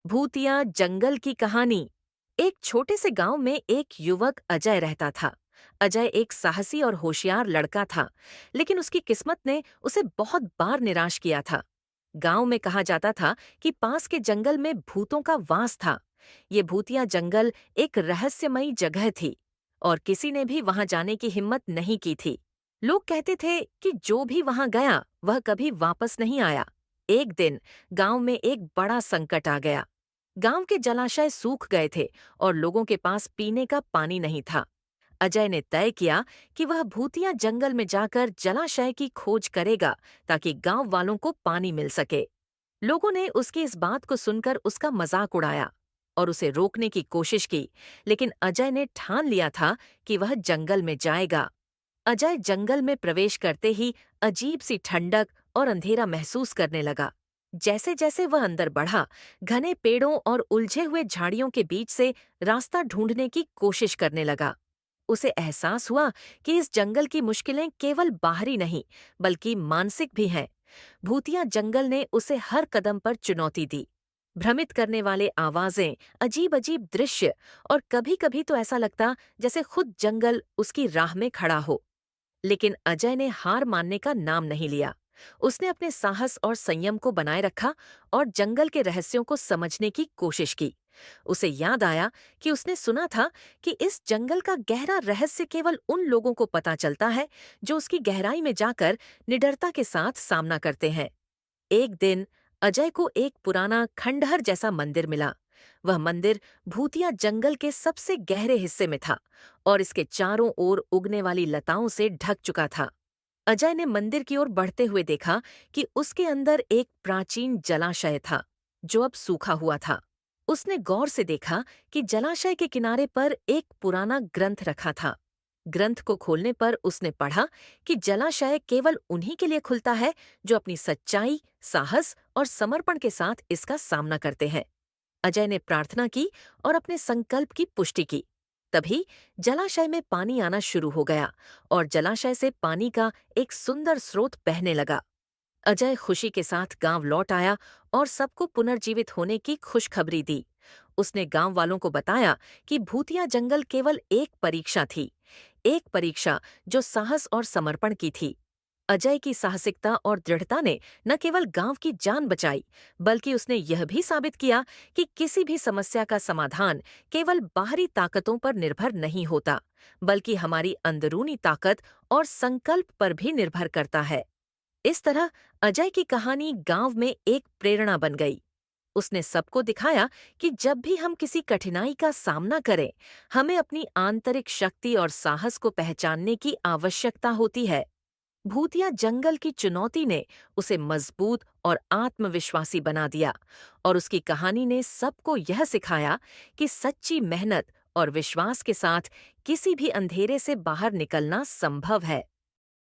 भूतिया जंगल की कहानी। एक छोटे से गांव में एक युवक अजय रहता था। अजय एक साहसी और होशियार लड़का था, लेकिन उसकी किस्मत ने उसे बहुत बार निराश किया था। गांव में कहा जाता था कि पास के जंगल में भूतों का वास था। ये भूतिया जंगल एक रहस्यमयी जगह थी और किसी ने भी वहां जाने की हिम्मत नहीं की थी। लोग कहते थे कि जो भी वहां गया वह कभी वापस नहीं आया। एक दिन गांव में एक बड़ा संकट आ गया। गांव के जलाशय सूख गए थे और लोगों के पास पीने का पानी नहीं था। अजय ने तय किया कि वह भूतिया जंगल में जाकर जलाशय की खोज करेगा ताकि गांव वालों को पानी मिल सके। लोगों ने उसकी इस बात को सुनकर उसका मजाक उड़ाया और उसे रोकने की कोशिश की, लेकिन अजय ने ठान लिया था कि वह जंगल में जाएगा। अजय जंगल में प्रवेश करते ही अजीब सी ठंडक और अंधेरा महसूस करने लगा। जैसे जैसे वह अंदर बढ़ा, घने पेड़ों और उलझे हुए झाड़ियों के बीच से रास्ता ढूंढने की कोशिश करने लगा। उसे एहसास हुआ कि इस जंगल की मुश्किलें केवल बाहरी नहीं, बल्कि मानसिक भी हैं। भूतिया जंगल ने उसे हर कदम पर चुनौती दी। भ्रमित करने वाले आवाजें, अजीब अजीब दृश्य और कभी-कभी तो ऐसा लगता जैसे खुद जंगल उसकी राह में खड़ा हो। लेकिन अजय ने हार मानने का नाम नहीं लिया। उसने अपने साहस और संयम को बनाए रखा और जंगल के रहस्यों को समझने की कोशिश की। उसे याद आया कि उसने सुना था कि इस जंगल का गहरा रहस्य केवल उन लोगों को पता चलता है जो उसकी गहराई में जाकर निडरता के साथ सामना करते हैं। एक दिन अजय को एक पुराना खंडहर जैसा मंदिर मिला। वह मंदिर भूतिया जंगल के सबसे गहरे हिस्से में था और इसके चारों ओर उगने वाली लताओं से ढक चुका था। अजय ने मंदिर की ओर बढ़ते हुए देखा कि उसके अंदर एक प्राचीन जलाशय था, जो अब सूखा हुआ था। उसने गौर से देखा कि जलाशय के किनारे पर एक पुराना ग्रंथ रखा था। ग्रंथ को खोलने पर उसने पढ़ा कि जलाशय केवल उन्हीं के लिए खुलता है जो अपनी सच्चाई, साहस और समर्पण के साथ इसका सामना करते हैं। अजय ने प्रार्थना की और अपने संकल्प की पुष्टि की। तभी जलाशय में पानी आना शुरू हो गया और जलाशय से पानी का एक सुंदर स्रोत बहने लगा। अजय खुशी के साथ गांव लौट आया और सबको पुनर्जीवित होने की खुशखबरी दी। उसने गांव वालों को बताया कि भूतिया जंगल केवल एक परीक्षा थी, एक परीक्षा जो साहस और समर्पण की थी। अजय की साहसिकता और दृढ़ता ने न केवल गांव की जान बचाई, बल्कि उसने यह भी साबित किया कि किसी भी समस्या का समाधान केवल बाहरी ताकतों पर निर्भर नहीं होता, बल्कि हमारी अंदरूनी ताकत और संकल्प पर भी निर्भर करता है। इस तरह अजय की कहानी गांव में एक प्रेरणा बन गई। उसने सबको दिखाया कि जब भी हम किसी कठिनाई का सामना करें, हमें अपनी आंतरिक शक्ति और साहस को पहचानने की आवश्यकता होती है। भूतिया जंगल की चुनौती ने उसे मजबूत और आत्मविश्वासी बना दिया और उसकी कहानी ने सबको यह सिखाया कि सच्ची मेहनत और विश्वास के साथ किसी भी अंधेरे से बाहर निकलना संभव है।